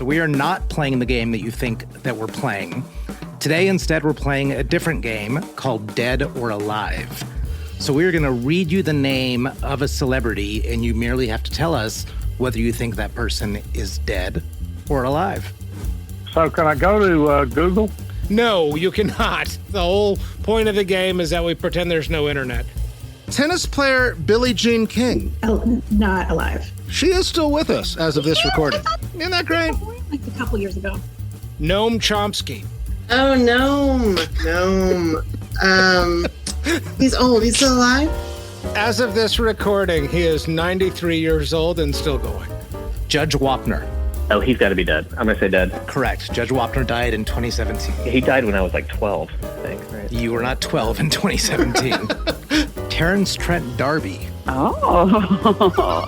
So we are not playing the game that you think that we're playing. Today, instead, we're playing a different game called Dead or Alive. So we're going to read you the name of a celebrity, and you merely have to tell us whether you think that person is dead or alive. So can I go to Google? No, you cannot. The whole point of the game is that we pretend there's no internet. Tennis player Billie Jean King. Oh, not alive. She is still with us as of this recording. Isn't that great? Like a couple years ago. Noam Chomsky. Oh, Noam. He's old. He's still alive? As of this recording, he is 93 years old and still going. Judge Wapner. Oh, he's got to be dead. I'm going to say dead. Correct. Judge Wapner died in 2017. He died when I was like 12, I think, right? You were not 12 in 2017. Terrence Trent D'Arby. Oh.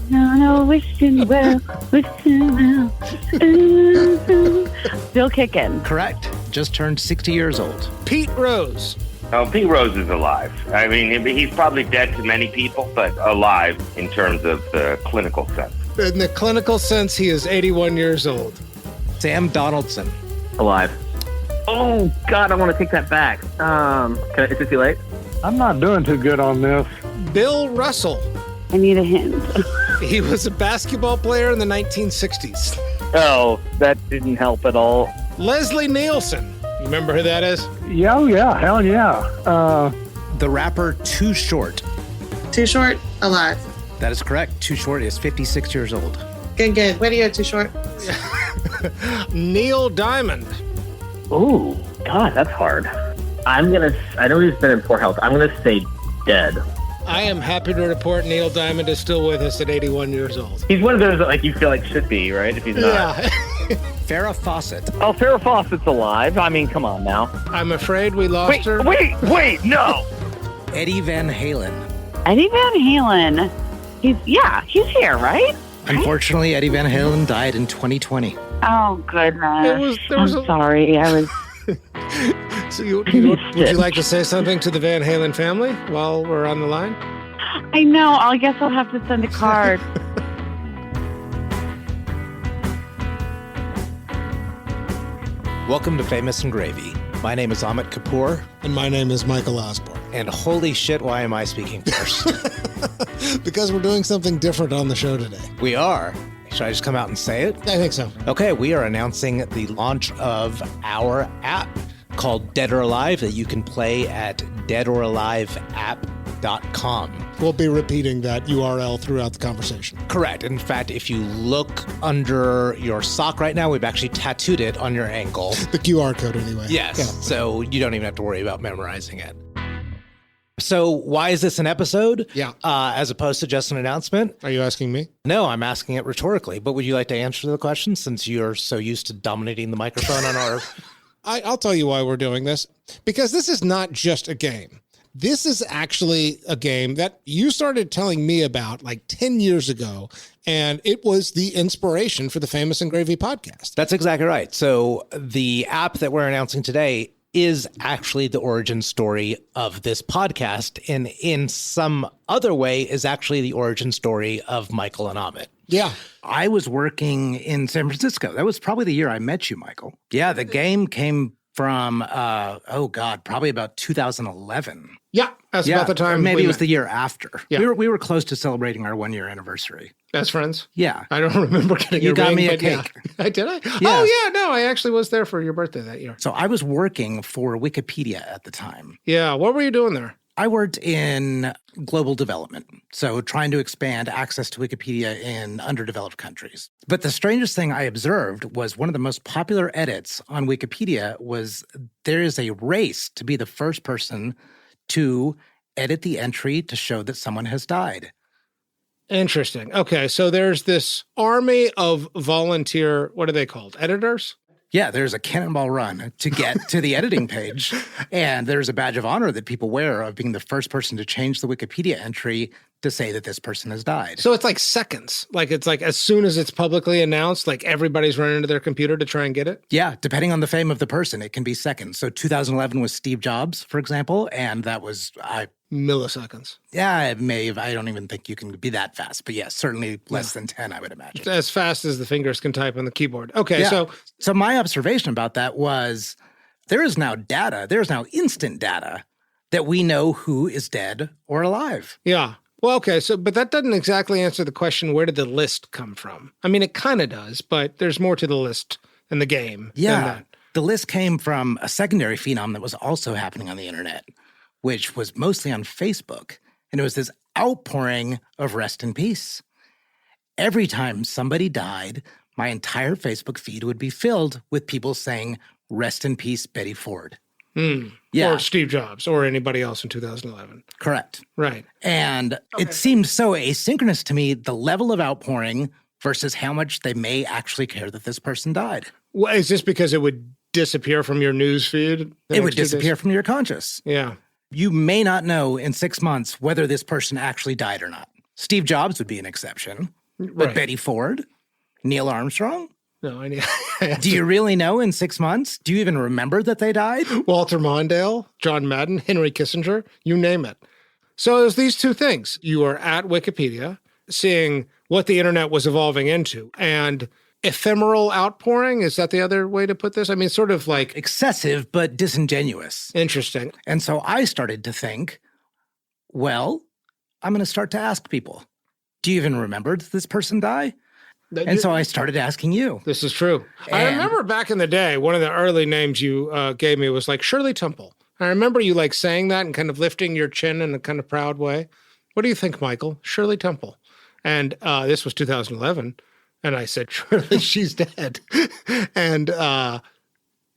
No, wishing well, wishing well. Ooh. Still kicking. Correct. Just turned 60 years old. Pete Rose. Oh, Pete Rose is alive. I mean, he's probably dead to many people, but alive in terms of the clinical sense. In the clinical sense, he is 81 years old. Sam Donaldson. Alive. Oh, God, I want to take that back. Is it too late? I'm not doing too good on this. Bill Russell. I need a hint. He was a basketball player in the 1960s. Oh, that didn't help at all. Leslie Nielsen. You remember who that is? Yeah, hell yeah. The rapper Too Short. Too Short? Alive. That is correct. Too Short is 56 years old. Good. Where do you go, Too Short? Neil Diamond. Oh, God, that's hard. I know he's been in poor health. I'm going to say dead. I am happy to report Neil Diamond is still with us at 81 years old. He's one of those that you feel like should be, right? If he's not. Yeah. Farrah Fawcett. Oh, Farrah Fawcett's alive. I mean, come on now. I'm afraid we lost her. Wait, no. Eddie Van Halen. Eddie Van Halen. He's here, right? Unfortunately, Eddie Van Halen died in 2020. Oh, goodness. I'm sorry. I was... So would you like to say something to the Van Halen family while we're on the line? I know. I guess I'll have to send a card. Welcome to Famous and Gravy. My name is Amit Kapoor. And my name is Michael Osborne. And holy shit, why am I speaking first? Because we're doing something different on the show today. We are. Should I just come out and say it? I think so. Okay, we are announcing the launch of our app called Dead or Alive that you can play at deadoraliveapp.com. We'll be repeating that URL throughout the conversation. Correct. In fact, if you look under your sock right now, we've actually tattooed it on your ankle. The QR code anyway. Yes. Yeah. So you don't even have to worry about memorizing it. So why is this an episode? Yeah. As opposed to just an announcement? Are you asking me? No, I'm asking it rhetorically. But would you like to answer the question since you're so used to dominating the microphone on our... I'll tell you why we're doing this. Because this is not just a game. This is actually a game that you started telling me about like 10 years ago, and it was the inspiration for the Famous and Gravy podcast. That's exactly right. So the app that we're announcing today is actually the origin story of this podcast, and in some other way is actually the origin story of Michael and Amit. Yeah. I was working in San Francisco. That was probably the year I met you, Michael. Yeah, the game came from, probably about 2011. Yeah, that's about the time. Maybe it was the year after. Yeah. We were close to celebrating our 1-year anniversary. Best friends? Yeah. I don't remember getting You a got ring, me a but cake. Yeah. Did I? Yeah. Oh, yeah, no, I actually was there for your birthday that year. So I was working for Wikipedia at the time. Yeah, what were you doing there? I worked in global development, so trying to expand access to Wikipedia in underdeveloped countries. But the strangest thing I observed was one of the most popular edits on Wikipedia was there is a race to be the first person to edit the entry to show that someone has died. Interesting. Okay, so there's this army of volunteer, what are they called? Editors? Yeah, there's a cannonball run to get to the editing page. And there's a badge of honor that people wear of being the first person to change the Wikipedia entry to say that this person has died. So it's like seconds. Like it's like as soon as it's publicly announced, like everybody's running to their computer to try and get it. Yeah, depending on the fame of the person, it can be seconds. So 2011 was Steve Jobs, for example, and that was Milliseconds. I don't even think you can be that fast, but yes, certainly less than 10, I would imagine. As fast as the fingers can type on the keyboard. Okay, Yeah. so my observation about that was there is now instant data that we know who is dead or alive. yeah. Well, okay, but that doesn't exactly answer the question, where did the list come from? I mean, it kind of does, but there's more to the list in the game than Yeah. that. The list came from a secondary phenom that was also happening on the internet, which was mostly on Facebook. And it was this outpouring of rest in peace. Every time somebody died, my entire Facebook feed would be filled with people saying, "Rest in peace, Betty Ford." Yeah. Or Steve Jobs or anybody else in 2011. Correct. Right. And it seemed so asynchronous to me, the level of outpouring versus how much they may actually care that this person died. Well, is this because it would disappear from your news feed? It would disappear from your conscious. Yeah. You may not know in 6 months whether this person actually died or not. Steve Jobs would be an exception, but Right. Betty Ford, Neil Armstrong, No, I need do you really know in 6 months? Do you even remember that they died? Walter Mondale, John Madden, Henry Kissinger, you name it. So it was these two things. You were at Wikipedia, seeing what the internet was evolving into, and ephemeral outpouring. Is that the other way to put this? I mean, sort of like Excessive, but disingenuous. interesting. And so I started to think, well, I'm going to start to ask people, do you even remember did this person die? And so I started asking you. This is true. I And- remember back in the day, one of the early names you gave me was like Shirley Temple. I remember you like saying that and kind of lifting your chin in a kind of proud way. What do you think, Michael? Shirley Temple. And this was 2011. And I said, surely she's dead. And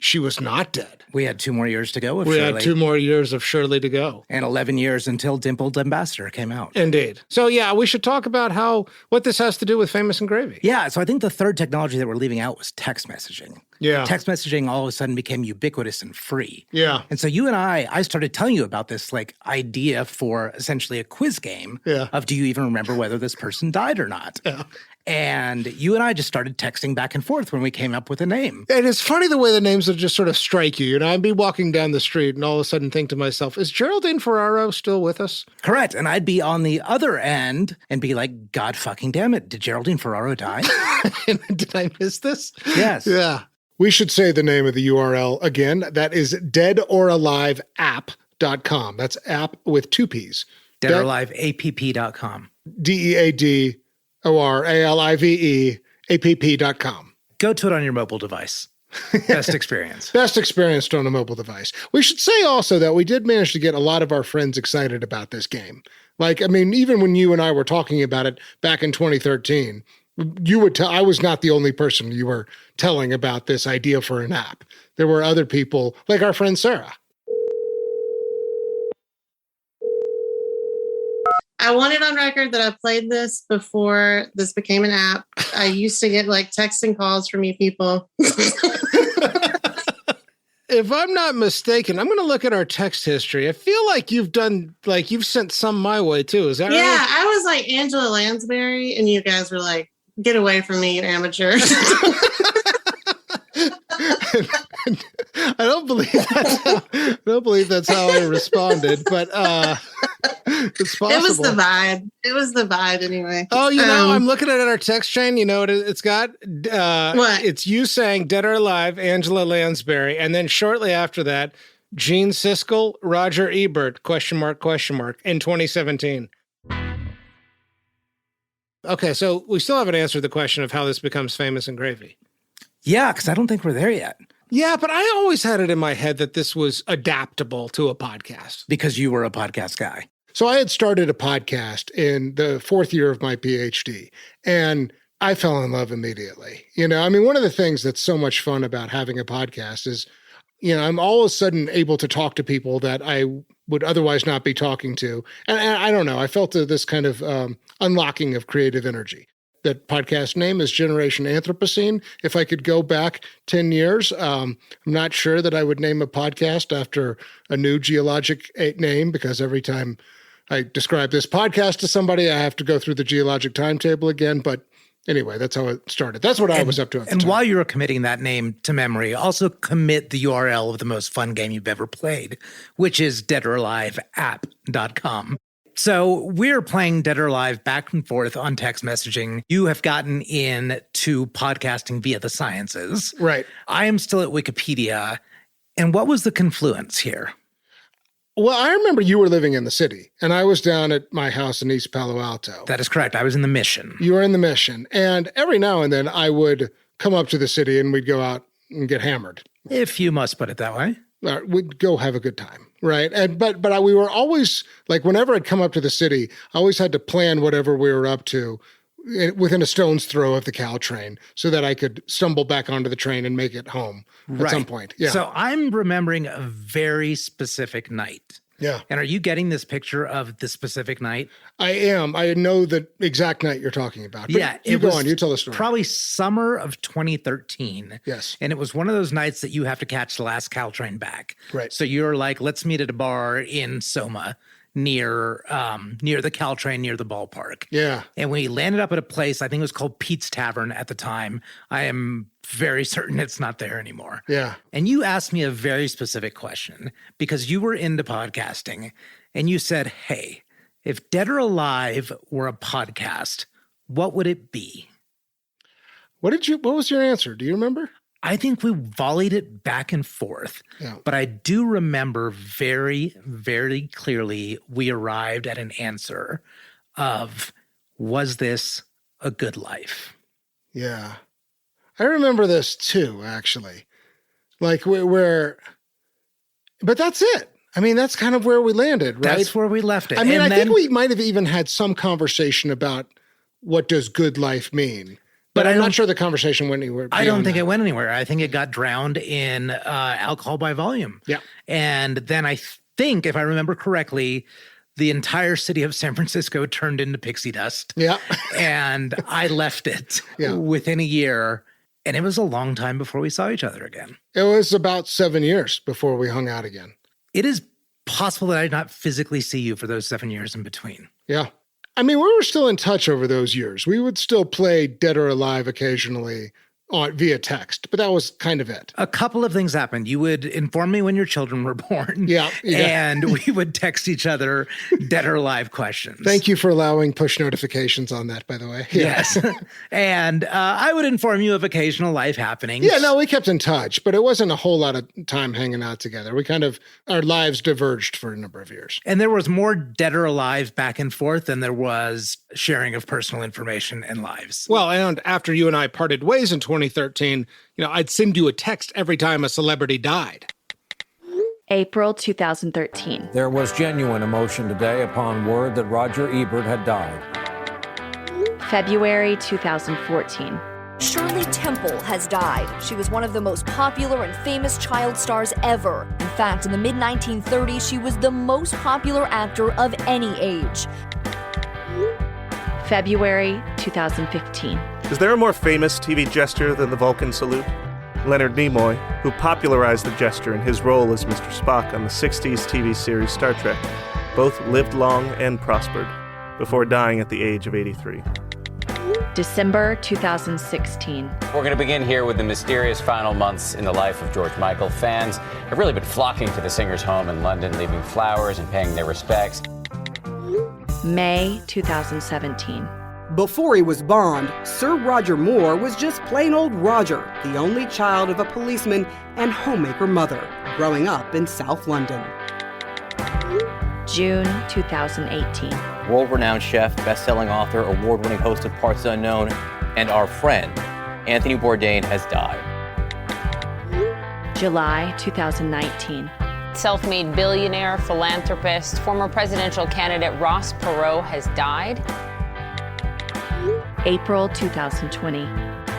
she was not dead. We had 2 more years to go with We Shirley. had 2 more years of Shirley to go. And 11 years until Dimpled Ambassador came out. Indeed. So yeah, we should talk about what this has to do with Famous and Gravy. Yeah, so I think the third technology that we're leaving out was text messaging. Yeah. Text messaging all of a sudden became ubiquitous and free. Yeah. And so you and I started telling you about this like idea for essentially a quiz game Yeah. of do you even remember whether this person died or not? Yeah. And you and I just started texting back and forth when we came up with a name. And it's funny the way the names will just sort of strike you. And I'd be walking down the street and all of a sudden think to myself, is Geraldine Ferraro still with us? Correct. And I'd be on the other end and be like, God fucking damn it. Did Geraldine Ferraro die? Did I miss this? Yes. Yeah. We should say the name of the URL again. That is deadoraliveapp.com. That's app with 2 P's. DeadOrAliveApp.com. DeadOraliveapp.com. Go to it on your mobile device. Best experience. Best experienced on a mobile device. We should say also that we did manage to get a lot of our friends excited about this game. Like, I mean, even when you and I were talking about it back in 2013, you would tell, I was not the only person you were telling about this idea for an app. There were other people, like our friend Sarah. I want it on record that I played this before this became an app. I used to get like texts and calls from you people. If I'm not mistaken, I'm going to look at our text history. I feel like you've sent some my way too. Is that Yeah, right? I was like Angela Lansbury, and you guys were like, "Get away from me, you amateur." I don't believe that's how I responded, but it's possible. It was the vibe. It was the vibe anyway. Oh, I'm looking at our text chain. You know what it's got? What? It's you saying "Dead or Alive," Angela Lansbury, and then shortly after that, Gene Siskel, Roger Ebert, ? In 2017. Okay, so we still haven't answered the question of how this becomes Famous and Gravy. Yeah, because I don't think we're there yet. Yeah, but I always had it in my head that this was adaptable to a podcast. Because you were a podcast guy. So I had started a podcast in the 4th year of my PhD, and I fell in love immediately. You know, I mean, one of the things that's so much fun about having a podcast is, you know, I'm all of a sudden able to talk to people that I would otherwise not be talking to. And I don't know, I felt this kind of unlocking of creative energy. That podcast name is Generation Anthropocene. If I could go back 10 years, I'm not sure that I would name a podcast after a new geologic name, because every time I describe this podcast to somebody, I have to go through the geologic timetable again. But anyway, that's how it started. That's what I was up to at the And time. while you were committing that name to memory, also commit the URL of the most fun game you've ever played, which is deadoraliveapp.com. So we're playing Dead or Alive back and forth on text messaging. You have gotten into podcasting via the sciences. Right. I am still at Wikipedia. And what was the confluence here? Well, I remember you were living in the city, and I was down at my house in East Palo Alto. That is correct. I was in the Mission. You were in the Mission. And every now and then I would come up to the city and we'd go out and get hammered. If you must put it that way. We'd go have a good time, right? And but we were always, like, whenever I'd come up to the city, I always had to plan whatever we were up to within a stone's throw of the Caltrain so that I could stumble back onto the train and make it home at some point. Yeah. So I'm remembering a very specific night. Yeah. And are you getting this picture of the specific night? I am. I know the exact night you're talking about. But Yeah. you go on. You tell the story. Probably summer of 2013. Yes. And it was one of those nights that you have to catch the last Caltrain back. Right. So you're like, let's meet at a bar in Soma near the Caltrain, near the ballpark. Yeah. And we landed up at a place, I think it was called Pete's Tavern at the time. I am very certain it's not there anymore. Yeah. And you asked me a very specific question because you were into podcasting and you said, hey, if Dead or Alive were a podcast, what would it be? What was your answer? Do you remember? I think we volleyed it back and forth. Yeah. But I do remember very, very clearly we arrived at an answer of, was this a good life? Yeah. I remember this too, actually. Like where but that's it. I mean, that's kind of where we landed, right? That's where we left it. I mean, And I think then- we might have even had some conversation about what does good life mean. But I I'm don't- not sure the conversation went anywhere. I don't beyond think that. it went anywhere. I think it got drowned in alcohol by volume. Yeah. And then I think, if I remember correctly, the entire city of San Francisco turned into pixie dust. Yeah. And I left it Yeah. within a year. And it was a long time before we saw each other again. It was about 7 years before we hung out again. It is possible that I did not physically see you for those 7 years in between. Yeah. I mean, we were still in touch over those years. We would still play Dead or Alive occasionally via text, but that was kind of it. A couple of things happened. You would inform me when your children were born. Yeah. And we would text each other Dead or Alive questions. Thank you for allowing push notifications on that, by the way. Yeah. Yes. And I would inform you of occasional life happenings. Yeah, no, we kept in touch, but it wasn't a whole lot of time hanging out together. Our lives diverged for a number of years. And there was more Dead or Alive back and forth than there was sharing of personal information and lives. Well, and after you and I parted ways in 2013, I'd send you a text every time a celebrity died. April 2013. There was genuine emotion today upon word that Roger Ebert had died. February 2014. Shirley Temple has died. She was one of the most popular and famous child stars ever. In fact, in the mid-1930s, she was the most popular actor of any age. February 2015. Is there a more famous TV gesture than the Vulcan salute? Leonard Nimoy, who popularized the gesture in his role as Mr. Spock on the 60s TV series Star Trek, both lived long and prospered before dying at the age of 83. December 2016. We're going to begin here with the mysterious final months in the life of George Michael. Fans have really been flocking to the singer's home in London, leaving flowers and paying their respects. May 2017. Before he was Bond, Sir Roger Moore was just plain old Roger, the only child of a policeman and homemaker mother, growing up in South London. June 2018. World-renowned chef, best-selling author, award-winning host of Parts Unknown, and our friend, Anthony Bourdain, has died. July 2019. Self-made billionaire, philanthropist, former presidential candidate Ross Perot has died. April 2020.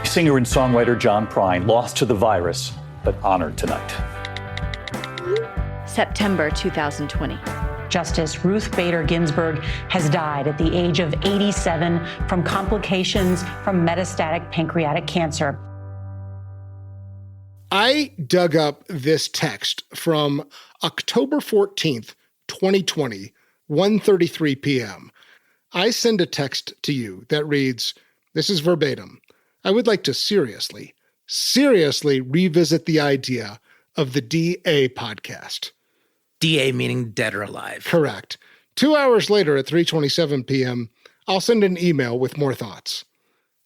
Singer and songwriter John Prine lost to the virus, but honored tonight. September 2020. Justice Ruth Bader Ginsburg has died at the age of 87 from complications from metastatic pancreatic cancer. I dug up this text from October 14th, 2020, 1:33 p.m., I send a text to you that reads, this is verbatim, I would like to seriously revisit the idea of the DA podcast. DA meaning dead or alive. Correct. 2 hours later at 3:27 p.m., I'll send an email with more thoughts.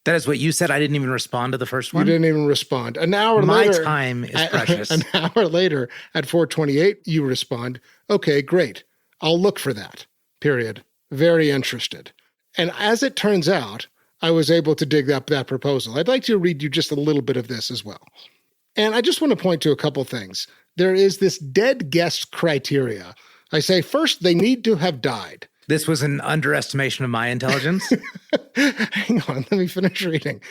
That is what you said. I didn't even respond to the first one. You didn't even respond. An hour later. My time is precious. An hour later at 4:28, you respond, okay, great. I'll look for that. Period. Very interested. And as it turns out, I was able to dig up that proposal. I'd like to read you just a little bit of this as well. And I just want to point to a couple things. There is this dead guest criteria. I say, first, they need to have died. This was an underestimation of my intelligence. Hang on, let me finish reading.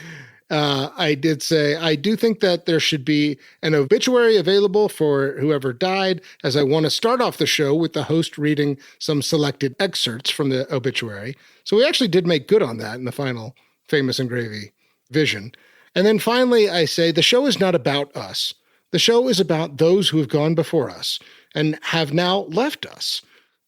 I did say, I do think that there should be an obituary available for whoever died, as I want to start off the show with the host reading some selected excerpts from the obituary. So we actually did make good on that in the final Famous and Gravy vision. And then finally, I say, the show is not about us. The show is about those who have gone before us and have now left us.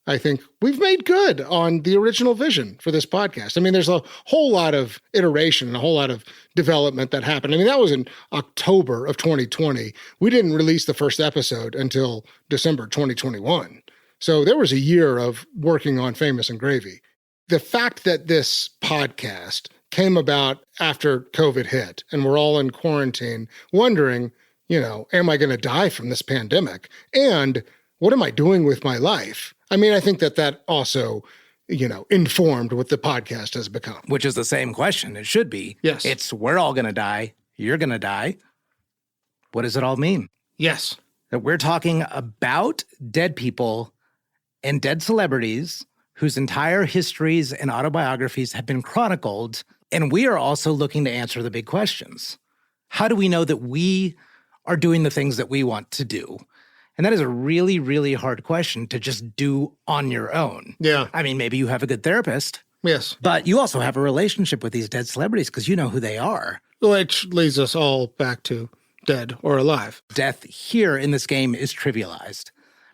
I think we've made good on the original vision for this podcast. I mean, there's a whole lot of iteration and a whole lot of development that happened. I mean, that was in October of 2020. We didn't release the first episode until December 2021. So there was a year of working on Famous and Gravy. The fact that this podcast came about after COVID hit and we're all in quarantine, wondering, am I going to die from this pandemic? And what am I doing with my life? I mean, I think that also, informed what the podcast has become. Which is the same question. It should be. Yes. It's we're all going to die. You're going to die. What does it all mean? Yes. That we're talking about dead people and dead celebrities whose entire histories and autobiographies have been chronicled. And we are also looking to answer the big questions. How do we know that we are doing the things that we want to do? And that is a really, really hard question to just do on your own. Yeah. I mean, maybe you have a good therapist. Yes. But you also have a relationship with these dead celebrities because you know who they are. Which leads us all back to dead or alive. Death here in this game is trivialized.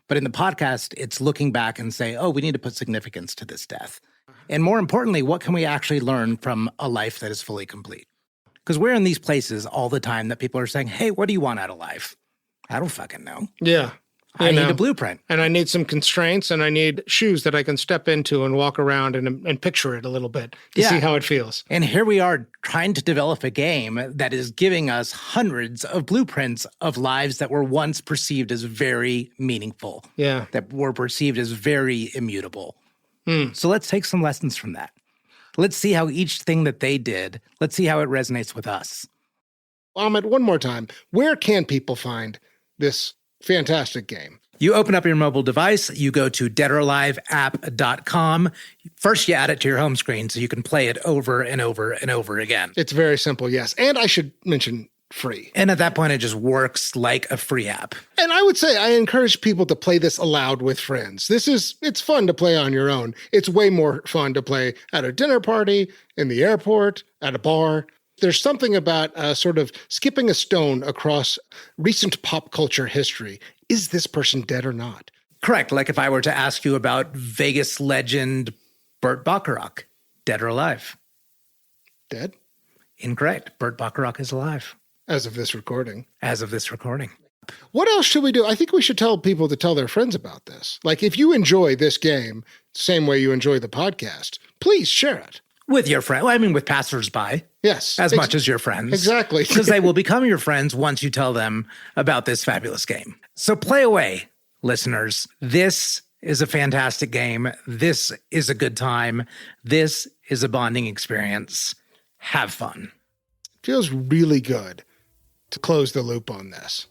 But in the podcast, it's looking back and say, oh, we need to put significance to this death. And more importantly, what can we actually learn from a life that is fully complete? Because we're in these places all the time that people are saying, hey, what do you want out of life? I don't fucking know. Yeah. I need a blueprint. And I need some constraints, and I need shoes that I can step into and walk around and picture it a little bit to see how it feels. And here we are trying to develop a game that is giving us hundreds of blueprints of lives that were once perceived as very meaningful. Yeah. That were perceived as very immutable. So let's take some lessons from that. Let's see how each thing that they did, let's see how it resonates with us. Ahmed, one more time, where can people find this fantastic game? You open up your mobile device, you go to deadoraliveapp.com. First, you add it to your home screen so you can play it over and over and over again. It's very simple, yes. And I should mention free. And at that point, it just works like a free app. And I would say I encourage people to play this aloud with friends. It's fun to play on your own. It's way more fun to play at a dinner party, in the airport, at a bar. There's something about sort of skipping a stone across recent pop culture history. Is this person dead or not? Correct. Like if I were to ask you about Vegas legend Burt Bacharach, dead or alive? Dead? Incorrect. Burt Bacharach is alive. As of this recording. As of this recording. What else should we do? I think we should tell people to tell their friends about this. Like if you enjoy this game, same way you enjoy the podcast, please share it. With your friend. Well, I mean, with passersby. Yes. As much as your friends. Exactly. Because they will become your friends once you tell them about this fabulous game. So play away, listeners. This is a fantastic game. This is a good time. This is a bonding experience. Have fun. Feels really good to close the loop on this.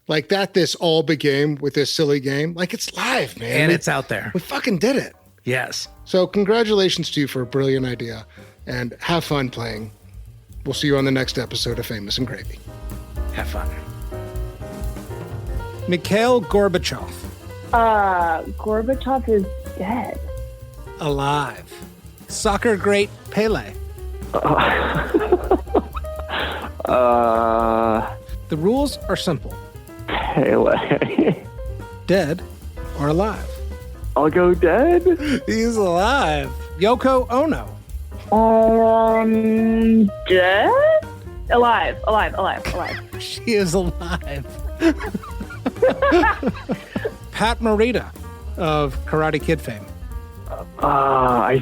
Like this all began with this silly game. Like it's live, man. And it's out there. We fucking did it. Yes. So congratulations to you for a brilliant idea and have fun playing. We'll see you on the next episode of Famous and Gravy. Have fun. Mikhail Gorbachev. Gorbachev is dead. Alive. Soccer great Pele. The rules are simple. Pele. Dead or alive? I'll go dead. He's alive. Yoko Ono. Dead? Alive. She is alive. Pat Morita of Karate Kid fame. I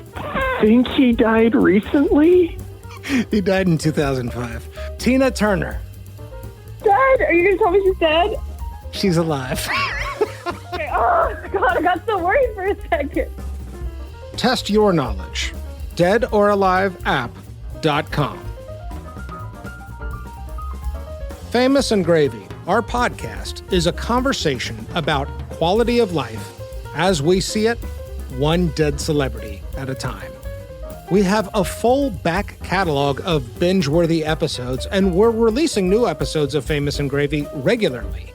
think he died recently. He died in 2005. Tina Turner. Dead? Are you going to tell me she's dead? She's alive. Okay. Oh, God, I got so worried for a second. Test your knowledge. deadoraliveapp.com. Famous and Gravy, our podcast, is a conversation about quality of life as we see it, one dead celebrity at a time. We have a full back catalog of binge-worthy episodes, and we're releasing new episodes of Famous and Gravy regularly.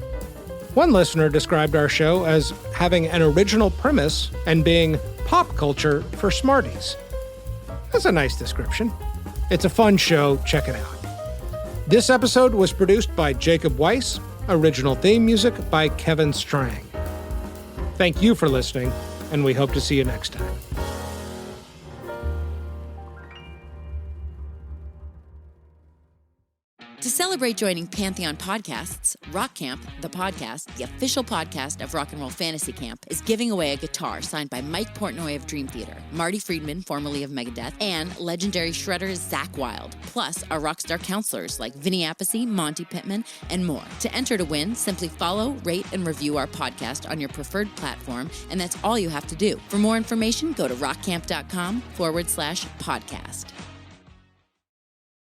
One listener described our show as having an original premise and being pop culture for smarties. That's a nice description. It's a fun show. Check it out. This episode was produced by Jacob Weiss. Original theme music by Kevin Strang. Thank you for listening, and we hope to see you next time. To celebrate joining Pantheon Podcasts, Rock Camp, the podcast, the official podcast of Rock and Roll Fantasy Camp, is giving away a guitar signed by Mike Portnoy of Dream Theater, Marty Friedman, formerly of Megadeth, and legendary shredder Zakk Wylde, plus our rockstar counselors like Vinny Appice, Monty Pittman, and more. To enter to win, simply follow, rate, and review our podcast on your preferred platform, and that's all you have to do. For more information, go to rockcamp.com/podcast.